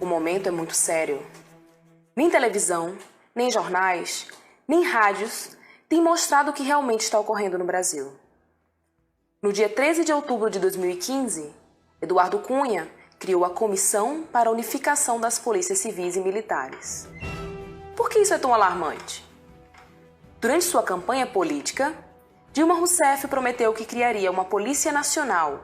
O momento é muito sério. Nem televisão, nem jornais, nem rádios têm mostrado o que realmente está ocorrendo no Brasil. No dia 13 de outubro de 2015, Eduardo Cunha criou a Comissão para a Unificação das Polícias Civis e Militares. Por que isso é tão alarmante? Durante sua campanha política, Dilma Rousseff prometeu que criaria uma Polícia Nacional.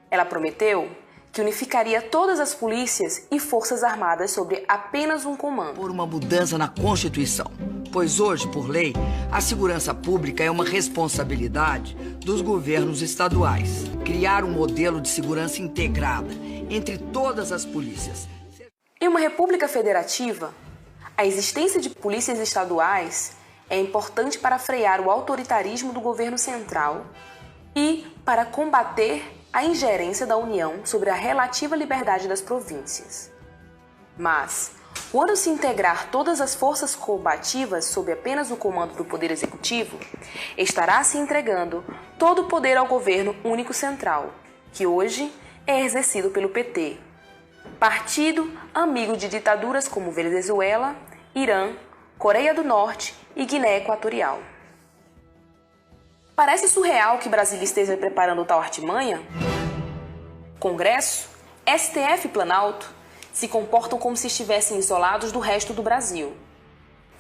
Ela prometeu que unificaria todas as polícias e forças armadas sobre apenas um comando. Por uma mudança na Constituição, pois hoje, por lei, a segurança pública é uma responsabilidade dos governos estaduais. Criar um modelo de segurança integrada entre todas as polícias. Em uma república federativa, a existência de polícias estaduais é importante para frear o autoritarismo do governo central e para combater a ingerência da União sobre a relativa liberdade das províncias. Mas, quando se integrar todas as forças combativas sob apenas o comando do Poder Executivo, estará se entregando todo o poder ao governo único central, que hoje é exercido pelo PT, partido amigo de ditaduras como Venezuela, Irã, Coreia do Norte e Guiné Equatorial. Parece surreal que Brasília esteja preparando tal artimanha? Congresso, STF e Planalto se comportam como se estivessem isolados do resto do Brasil.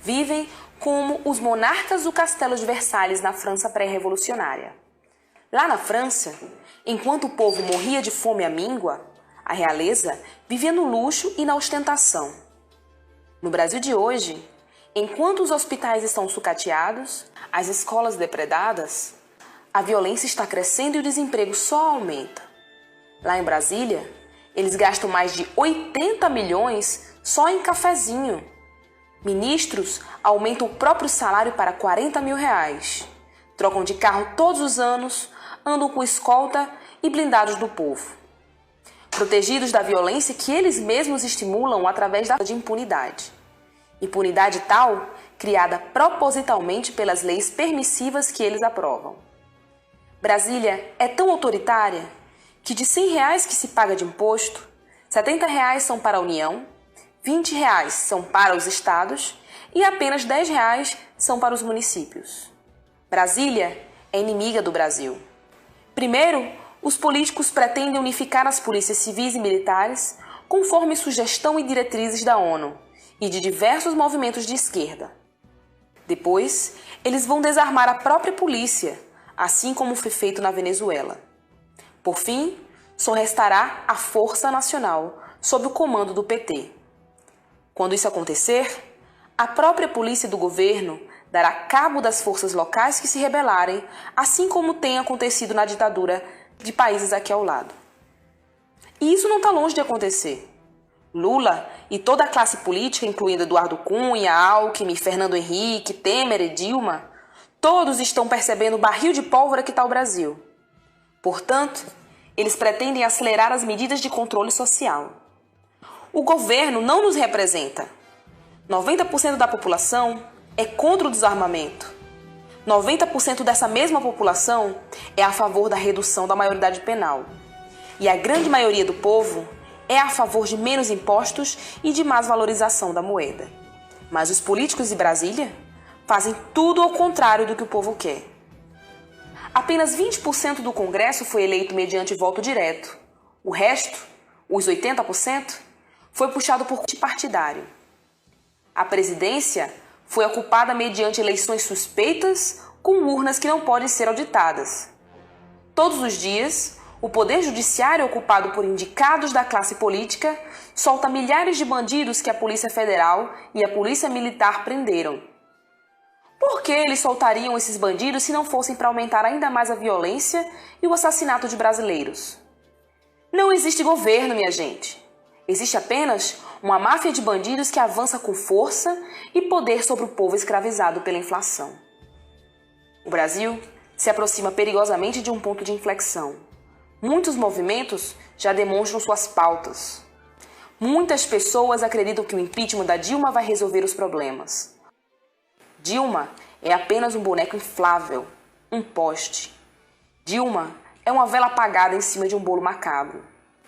Vivem como os monarcas do Castelo de Versalhes na França pré-revolucionária. Lá na França, enquanto o povo morria de fome à míngua, a realeza vivia no luxo e na ostentação. No Brasil de hoje, enquanto os hospitais estão sucateados, as escolas depredadas, a violência está crescendo e o desemprego só aumenta. Lá em Brasília, eles gastam mais de 80 milhões só em cafezinho. Ministros aumentam o próprio salário para 40 mil reais. Trocam de carro todos os anos, andam com escolta e blindados do povo. Protegidos da violência que eles mesmos estimulam através da impunidade. Impunidade tal, criada propositalmente pelas leis permissivas que eles aprovam. Brasília é tão autoritária que de R$100 que se paga de imposto, R$70 são para a União, R$20 são para os estados e apenas R$10 são para os municípios. Brasília é inimiga do Brasil. Primeiro, os políticos pretendem unificar as polícias civis e militares conforme sugestão e diretrizes da ONU e de diversos movimentos de esquerda. Depois, eles vão desarmar a própria polícia, assim como foi feito na Venezuela. Por fim, só restará a Força Nacional, sob o comando do PT. Quando isso acontecer, a própria polícia do governo dará cabo das forças locais que se rebelarem, assim como tem acontecido na ditadura de países aqui ao lado. E isso não está longe de acontecer. Lula e toda a classe política, incluindo Eduardo Cunha, Alckmin, Fernando Henrique, Temer e Dilma, todos estão percebendo o barril de pólvora que está o Brasil. Portanto, eles pretendem acelerar as medidas de controle social. O governo não nos representa. 90% da população é contra o desarmamento. 90% dessa mesma população é a favor da redução da maioridade penal. E a grande maioria do povo é a favor de menos impostos e de mais valorização da moeda. Mas os políticos de Brasília fazem tudo ao contrário do que o povo quer. Apenas 20% do Congresso foi eleito mediante voto direto. O resto, os 80%, foi puxado por partidário. A presidência foi ocupada mediante eleições suspeitas com urnas que não podem ser auditadas. Todos os dias, o Poder Judiciário, ocupado por indicados da classe política, solta milhares de bandidos que a Polícia Federal e a Polícia Militar prenderam. Por que eles soltariam esses bandidos se não fossem para aumentar ainda mais a violência e o assassinato de brasileiros? Não existe governo, minha gente. Existe apenas uma máfia de bandidos que avança com força e poder sobre o povo escravizado pela inflação. O Brasil se aproxima perigosamente de um ponto de inflexão. Muitos movimentos já demonstram suas pautas. Muitas pessoas acreditam que o impeachment da Dilma vai resolver os problemas. Dilma é apenas um boneco inflável, um poste. Dilma é uma vela apagada em cima de um bolo macabro.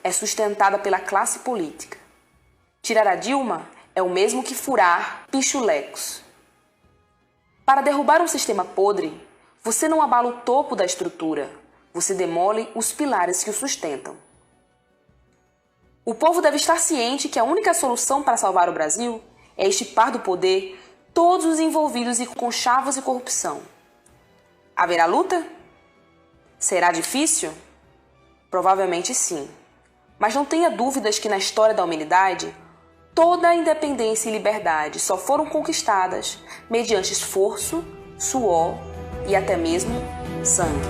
É sustentada pela classe política. Tirar a Dilma é o mesmo que furar pichulecos. Para derrubar um sistema podre, você não abala o topo da estrutura, você demole os pilares que o sustentam. O povo deve estar ciente que a única solução para salvar o Brasil é extirpar do poder todos os envolvidos em conchavos e corrupção. Haverá luta? Será difícil? Provavelmente sim. Mas não tenha dúvidas que na história da humanidade, toda a independência e liberdade só foram conquistadas mediante esforço, suor e até mesmo sangue.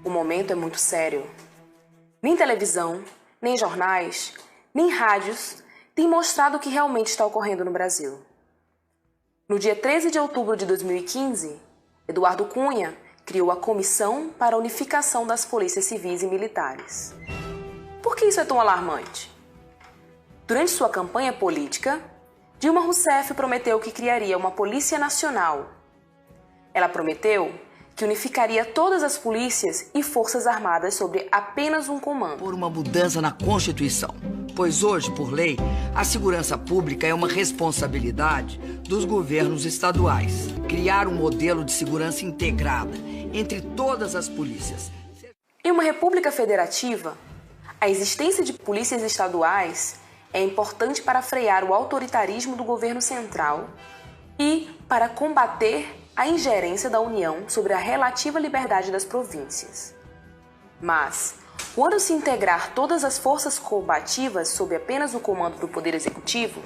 O momento é muito sério. Nem televisão, nem jornais, nem rádios têm mostrado o que realmente está ocorrendo no Brasil. No dia 13 de outubro de 2015, Eduardo Cunha criou a Comissão para a Unificação das Polícias Civis e Militares. Por que isso é tão alarmante? Durante sua campanha política, Dilma Rousseff prometeu que criaria uma Polícia Nacional. Ela prometeu que unificaria todas as polícias e forças armadas sobre apenas um comando. Por uma mudança na Constituição, pois hoje, por lei, a segurança pública é uma responsabilidade dos governos estaduais. Criar um modelo de segurança integrada entre todas as polícias. Em uma república federativa, a existência de polícias estaduais é importante para frear o autoritarismo do governo central e para combater a ingerência da União sobre a relativa liberdade das províncias. Mas, quando se integrar todas as forças combativas sob apenas o comando do Poder Executivo,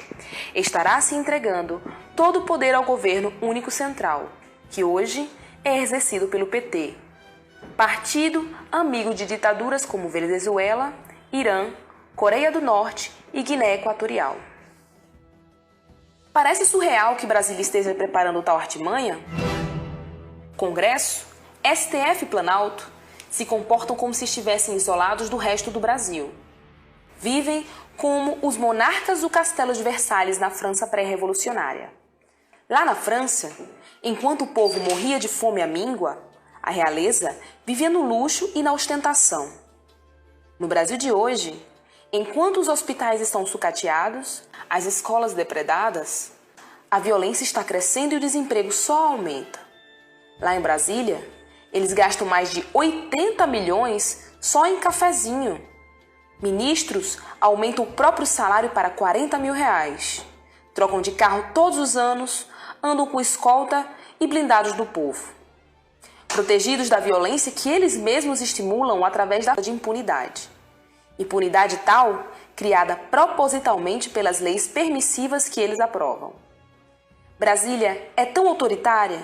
estará se entregando todo o poder ao governo único central, que hoje é exercido pelo PT, partido amigo de ditaduras como Venezuela, Irã, Coreia do Norte e Guiné Equatorial. Parece surreal que Brasília esteja preparando tal artimanha? Congresso, STF e Planalto se comportam como se estivessem isolados do resto do Brasil. Vivem como os monarcas do Castelo de Versalhes na França pré-revolucionária. Lá na França, enquanto o povo morria de fome à míngua, a realeza vivia no luxo e na ostentação. No Brasil de hoje, enquanto os hospitais estão sucateados, as escolas depredadas, a violência está crescendo e o desemprego só aumenta. Lá em Brasília, eles gastam mais de 80 milhões só em cafezinho. Ministros aumentam o próprio salário para 40 mil reais. Trocam de carro todos os anos, andam com escolta e blindados do povo. Protegidos da violência que eles mesmos estimulam através da impunidade. Impunidade tal, criada propositalmente pelas leis permissivas que eles aprovam. Brasília é tão autoritária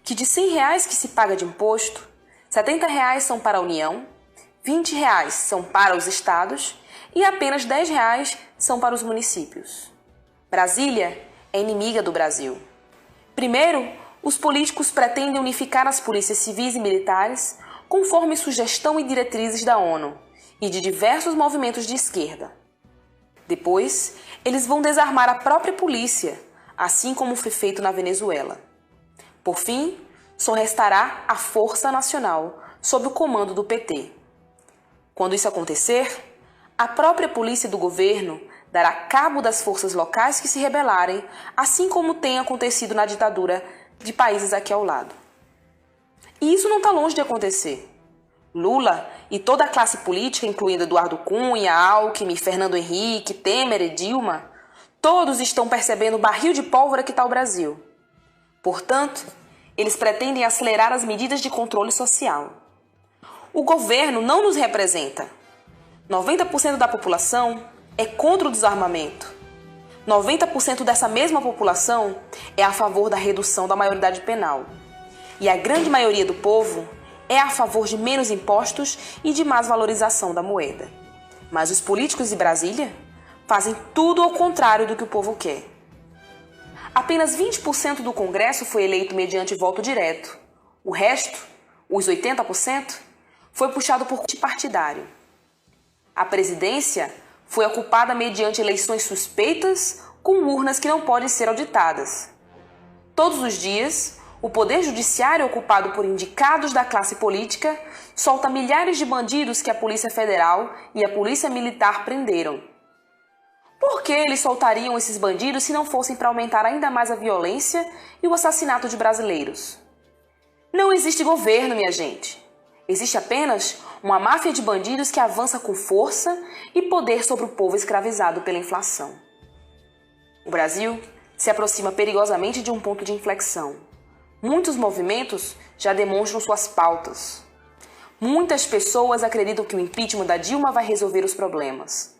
que de R$100 que se paga de imposto, R$70 são para a União, R$20 são para os estados e apenas R$10 são para os municípios. Brasília é inimiga do Brasil. Primeiro, os políticos pretendem unificar as polícias civis e militares conforme sugestão e diretrizes da ONU e de diversos movimentos de esquerda. Depois, eles vão desarmar a própria polícia, assim como foi feito na Venezuela. Por fim, só restará a Força Nacional, sob o comando do PT. Quando isso acontecer, a própria polícia do governo dará cabo das forças locais que se rebelarem, assim como tem acontecido na ditadura de países aqui ao lado. E isso não está longe de acontecer. Lula e toda a classe política, incluindo Eduardo Cunha, Alckmin, Fernando Henrique, Temer e Dilma, todos estão percebendo o barril de pólvora que está o Brasil. Portanto, eles pretendem acelerar as medidas de controle social. O governo não nos representa. 90% da população é contra o desarmamento. 90% dessa mesma população é a favor da redução da maioridade penal. E a grande maioria do povo é a favor de menos impostos e de mais valorização da moeda. Mas os políticos de Brasília fazem tudo ao contrário do que o povo quer. Apenas 20% do Congresso foi eleito mediante voto direto. O resto, os 80%, foi puxado por partidário. A presidência foi ocupada mediante eleições suspeitas com urnas que não podem ser auditadas. Todos os dias, o Poder Judiciário, ocupado por indicados da classe política, solta milhares de bandidos que a Polícia Federal e a Polícia Militar prenderam. Por que eles soltariam esses bandidos se não fossem para aumentar ainda mais a violência e o assassinato de brasileiros? Não existe governo, minha gente. Existe apenas uma máfia de bandidos que avança com força e poder sobre o povo escravizado pela inflação. O Brasil se aproxima perigosamente de um ponto de inflexão. Muitos movimentos já demonstram suas pautas. Muitas pessoas acreditam que o impeachment da Dilma vai resolver os problemas.